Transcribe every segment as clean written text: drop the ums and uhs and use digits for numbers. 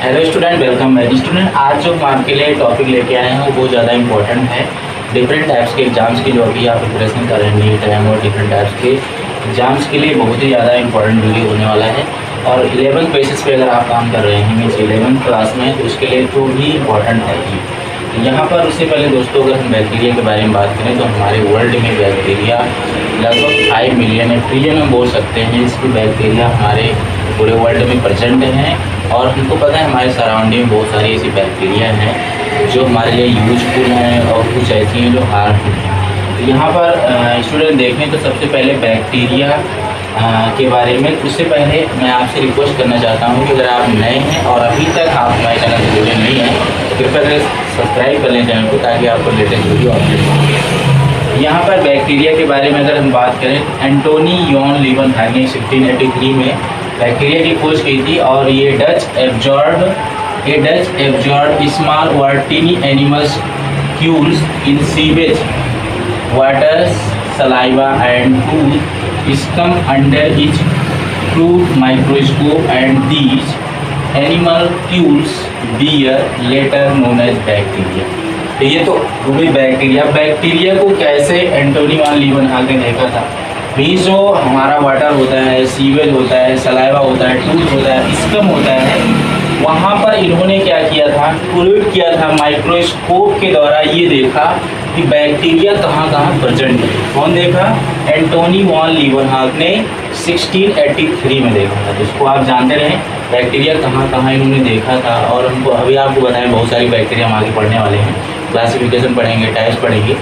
Hello student, welcome back. Student, आज जो हम आपके लिए टॉपिक लेके आए हैं वो बहुत ज़्यादा इंपॉर्टेंट है। डिफरेंट टाइप्स के एग्जाम्स की जो अभी आप प्रिपरेशन कर रहे हैं, नीट है और डिफरेंट टाइप्स के एग्जाम्स के लिए बहुत ही ज़्यादा इंपॉर्टेंट वीडियो होने वाला है। और 11th बेसिस पे अगर आप काम कर रहे हैं, मीन्स 11th क्लास में, तो उसके लिए तो भी इम्पॉर्टेंट है ही। यहाँ पर उससे पहले दोस्तों, अगर हम बैक्टीरिया के बारे में बात करें तो हमारे वर्ल्ड में बैक्टीरिया लगभग 5 मिलियन है, ट्रिलियन में बोल सकते हैं। इसकी बैक्टीरिया हमारे पूरे वर्ल्ड में प्रेजेंट हैं और हमको पता है हमारे सराउंडिंग में बहुत सारी ऐसी बैक्टीरिया हैं जो हमारे लिए यूजफुल हैं और कुछ ऐसी हैं जो हार्मफुल हैं। तो यहाँ पर स्टूडेंट देखें तो सबसे पहले बैक्टीरिया के बारे में, उससे पहले मैं आपसे रिक्वेस्ट करना चाहता हूँ कि अगर आप नए हैं और अभी तक आप हमारे चैनल से जुड़े नहीं हैं तो कृपया करके सब्सक्राइब कर लें चैनल को, ताकि आपको लेटेस्ट वीडियो अपडेट हो। यहाँ पर बैक्टीरिया के बारे में अगर हम बात करें, एंटोनी यॉन लीवनहाग ने 1683 में बैक्टीरिया की खोज की थी और ये डच एब्जॉर्ब स्मॉल वार्टिनी एनिमल्स क्यूल्स in sewage water saliva and tooth come under its crude microscope, and these animal cules were later known as bacteria। तो ये तो पूरी बैक्टीरिया को कैसे एंटोनी वॉन लीवनहाग ने देखा था। मीन्स जो हमारा वाटर होता है, सीवेज होता है, सलाइवा होता है, टूथ होता है, स्कम होता है, वहाँ पर इन्होंने क्या किया था, क्रूड किया था, माइक्रोस्कोप के द्वारा ये देखा कि बैक्टीरिया कहाँ कहाँ प्रेजेंट है। कौन देखा? एंटोनी वॉन लीवनहाग ने 1683 में देखा था। जिसको आप जानते रहें बैक्टीरिया कहाँ कहाँ इन्होंने देखा था। और हमको अभी आपको बताएं बहुत सारी बैक्टीरिया हम आगे पढ़ने वाले हैं, क्लासिफिकेशन पढ़ेंगे, टाइप्स पढ़ेंगे।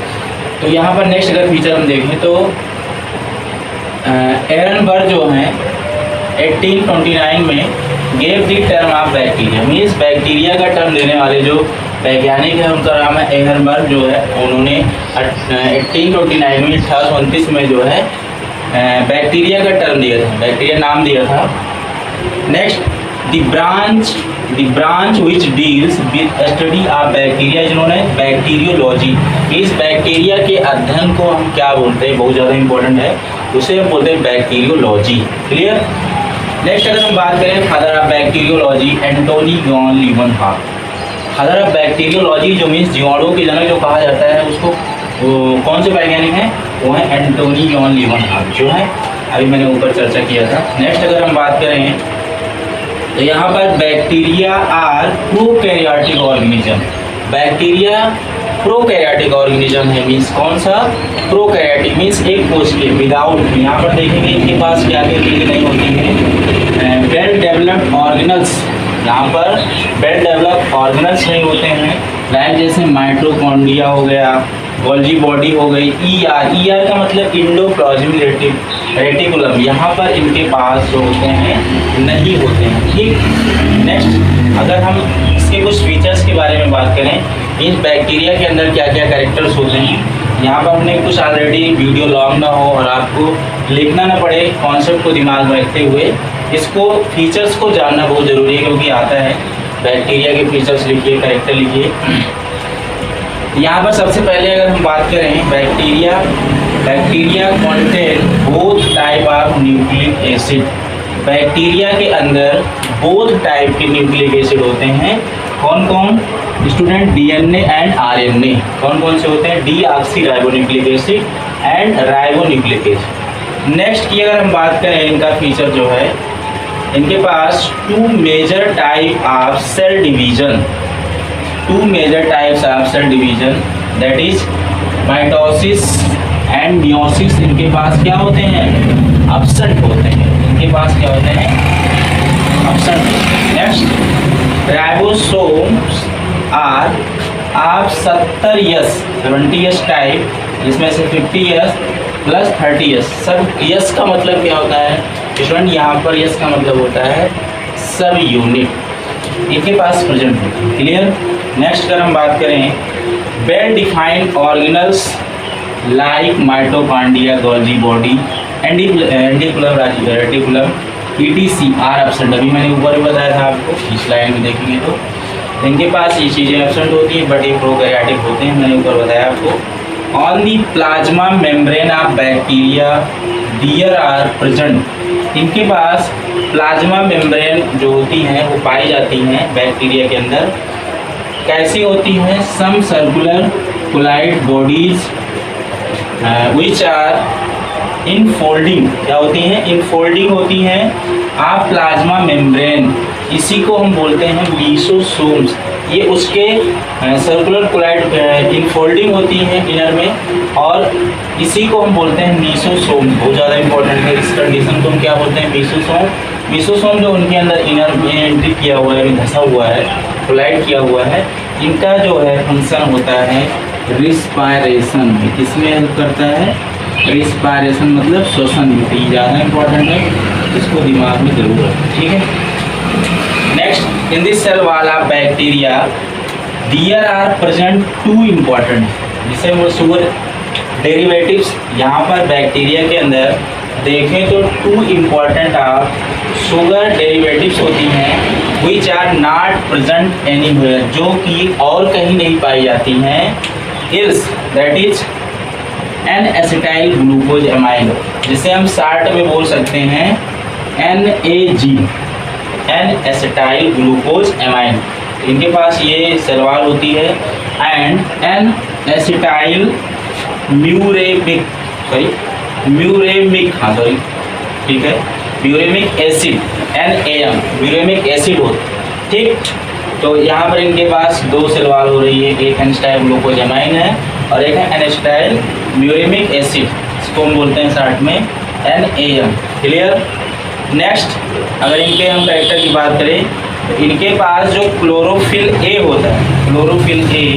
तो यहाँ पर नेक्स्ट अगर फीचर हम देखें तो एरनबर्ग जो हैं 1829 में gave the term of bacteria. Means bacteria का टर्म देने वाले जो वैज्ञानिक है उनका नाम है एरनबर्ग जो है। उन्होंने 1829 में 1829 में जो है बैक्टीरिया का टर्म दिया था, बैक्टीरिया नाम दिया था। Next the branch which deals with study of bacteria, जिन्होंने बैक्टीरियोलॉजी, इस बैक्टीरिया के अध्ययन को हम क्या बोलते हैं, बहुत ज़्यादा इंपॉर्टेंट है, उसे हम बोलते हैं बैक्टीरियोलॉजी। क्लियर। नेक्स्ट अगर हम बात करें father of bacteriology, Antonie van Leeuwenhoek. Father of bacteriology जो मीन्स जीवाणुओं के जनक जो कहा जाता है, उसको कौन से वैज्ञानिक हैं? वो है एंटोनी यॉन लीवनहाग जो है, अभी मैंने ऊपर चर्चा किया था। नेक्स्ट अगर हम बात करें तो यहाँ पर bacteria are prokaryotic organism. Bacteria prokaryotic organism है। मीन्स कौन सा? प्रोकैरियोटिक मीन्स एक कोश के, विदाउट, यहाँ पर देखेंगे इनके पास क्या क्या चीज़ें नहीं होती हैं, वेल डेवलप्ड ऑर्गेनल्स, यहाँ पर वेल डेवलप ऑर्गेनल्स नहीं होते हैं, लाइक जैसे माइटोकॉन्ड्रिया हो गया, गोल्जी बॉडी हो गई, ईआर का मतलब इंडोप्लाज्मिक रेटिकुलम, यहाँ पर इनके पास जो होते हैं नहीं होते हैं। ठीक। नेक्स्ट अगर हम इसके कुछ फीचर्स के बारे में बात करें, इस बैक्टीरिया के अंदर क्या क्या कैरेक्टर्स होते हैं, यहाँ पर हमने कुछ ऑलरेडी वीडियो लॉन्ग ना हो और आपको लिखना ना पड़े, कॉन्सेप्ट को दिमाग में रखते हुए इसको फीचर्स को जानना बहुत ज़रूरी है, क्योंकि आता है बैक्टीरिया के फीचर्स लिखिए, कैरेक्टर लिखिए। यहाँ पर सबसे पहले अगर हम बात करें bacteria contain both type of nucleic acid. Bacteria के अंदर बोथ टाइप के न्यूक्लिक एसिड होते हैं। कौन कौन स्टूडेंट? DNA and RNA. कौन कौन से होते हैं? Deoxy ribonucleic acid and ribonucleic acid. Next की अगर हम बात करें, इनका फीचर जो है, इनके पास 2 major type of cell division, 2 major types of cell division, that is mitosis and meiosis. इनके पास क्या होते हैं? एब्सेंट होते हैं। इनके पास क्या होते हैं? एब्सेंट। नेक्स्ट राइबोसोम्स आर आप 70 S टाइप, जिसमें से 50 S प्लस 30 S। सब S का मतलब क्या होता है स्टूडेंट? यहाँ पर S का मतलब होता है सब यूनिट, इनके पास प्रेजेंट होते हैं। क्लियर। नेक्स्ट अगर हम बात करें, well defined organelles like mitochondria, Golgi body, एंडिकुलम रेटिकुलम, ETC आर एब्सेंट। अभी मैंने ऊपर भी बताया था आपको, इस लाइन में देखेंगे तो इनके पास ये चीज़ें एब्सेंट होती हैं, बट ये प्रोकैरियोटिक होते हैं, मैंने ऊपर बताया आपको। On the plasma membrane of bacteria there are present. इनके पास प्लाज्मा मेम्ब्रेन जो होती हैं वो पाई जाती हैं बैक्टीरिया के अंदर। कैसी होती हैं? सम सर्कुलर कोलाइड बॉडीज विच आर इनफोल्डिंग। क्या होती हैं? इनफोल्डिंग होती हैं आप प्लाज्मा मेम्ब्रेन। इसी को हम बोलते हैं मीसोसोम्स। ये उसके सर्कुलर कोलाइड इनफोल्डिंग होती हैं इनर में, और इसी को हम बोलते हैं मीसोसोम। बहुत ज़्यादा इंपॉर्टेंट है इस कंडीशन को हम क्या बोलते हैं? मीसोसोम। मीसोसोम जो उनके अंदर इनर में एंट्री किया हुआ है, धंसा हुआ है, कोलाइड किया हुआ है, इनका जो है फंक्शन होता है रिस्पायरेशन। किसमें हेल्प करता है? रिस्पायरेशन मतलब श्वसन। ये ज़्यादा इंपॉर्टेंट है, इसको दिमाग में जरूर रखें, ठीक है। नेक्स्ट, इन दिस सेल वाला bacteria there are present two important, जिसे वो शुगर डेरिवेटिव्स। यहाँ पर बैक्टीरिया के अंदर देखें तो two important of sugar derivatives होती हैं which are not present anywhere, जो कि और कहीं नहीं पाई जाती हैं। Else that is N acetyl glucosamine, जिसे हम शार्ट में बोल सकते हैं NAG, N acetyl glucosamine. इनके पास ये सेलवाल होती है। एंड एन एसिटाइल म्यूरेमिक, ठीक है, muramic acid, NAM muramic acid होता है, ठीक। तो यहाँ पर इनके पास दो सेलवाल हो रही है, एक एसिटाइल ग्लूकोज एमाइन है और एक है एसिटाइल म्यूरेमिक एसिड, इसको हम बोलते हैं शॉर्ट में NAM। क्लियर। नेक्स्ट, अगर इनके हम कैरेक्टर की बात करें तो इनके पास जो क्लोरोफिल A होता है, chlorophyll A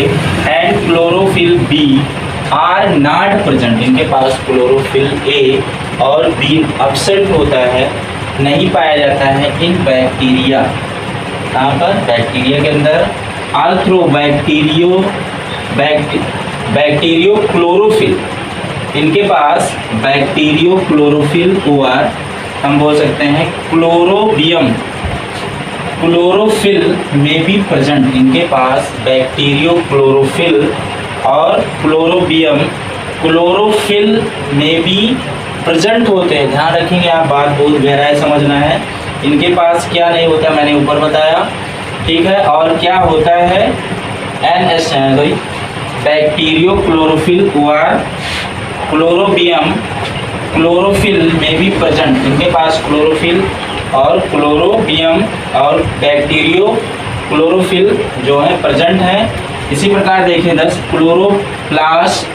and chlorophyll B are not present. इनके पास क्लोरोफिल A और B एब्सेंट होता है, नहीं पाया जाता है इन बैक्टीरिया। कहाँ पर? बैक्टीरिया के अंदर। आल्थ्रो बैक्टीरियो क्लोरोफिल, इनके पास बैक्टीरियो क्लोरोफिल और हम बोल सकते हैं क्लोरोबियम, क्लोरोफिल में भी प्रेजेंट। इनके पास बैक्टीरियो क्लोरोफिल और क्लोरोबियम क्लोरोफिल में भी प्रेजेंट होते हैं। ध्यान रखेंगे आप, बात बहुत गहराई समझना है। इनके पास क्या नहीं होता, मैंने ऊपर बताया, ठीक है। और क्या होता है? बैक्टीरियो क्लोरोफिल और क्लोरोबियम क्लोरोफिल में भी प्रेजेंट। इनके पास क्लोरोफिल और क्लोरोबियम और बैक्टीरियो क्लोरोफिल जो है प्रेजेंट है। इसी प्रकार देखें 10 क्लोरोप्लास्ट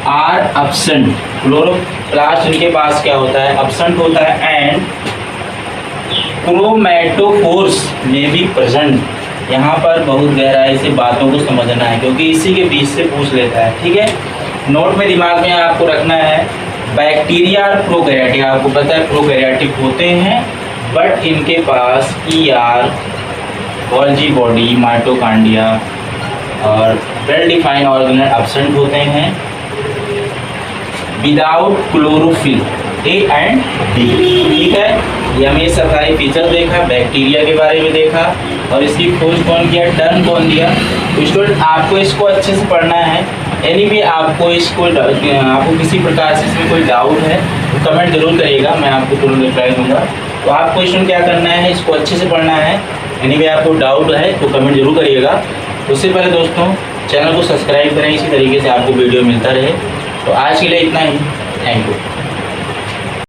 आर एब्सेंट। क्लोरोप्लास्ट इनके पास क्या होता है? एब्सेंट होता है। एंड क्रोमैटोफोर्स में भी प्रेजेंट। यहाँ पर बहुत गहराई से बातों को समझना है, क्योंकि इसी के बीच से पूछ लेता है, ठीक है। नोट में दिमाग में आपको रखना है, बैक्टीरिया और प्रोकैरियोटिक, आपको पता है प्रोकैरियोटिक होते हैं, बट इनके पास ER, गोल्गी बॉडी, माइटोकॉन्ड्रिया और वेल डिफाइंड ऑर्गेनेल एब्सेंट होते हैं without chlorophyll A and D, ठीक है। ये हमें सरकारी फीचर देखा, बैक्टीरिया के बारे में देखा और इसकी खोज कौन किया, टर्म कौन दिया। तो स्टूडेंट आपको इसको अच्छे से पढ़ना है। एनीवे आपको किसी प्रकार से इसमें कोई डाउट है तो कमेंट जरूर करिएगा, मैं आपको तुरंत रिप्लाई दूंगा। तो आपको स्टूडेंट क्या करना है, इसको अच्छे से पढ़ना है। एनीवे आपको डाउट है तो कमेंट जरूर करिएगा। उससे पहले दोस्तों चैनल को सब्सक्राइब करें, इसी तरीके से आपको वीडियो मिलता रहे। तो आज के लिए इतना ही, थैंक यू।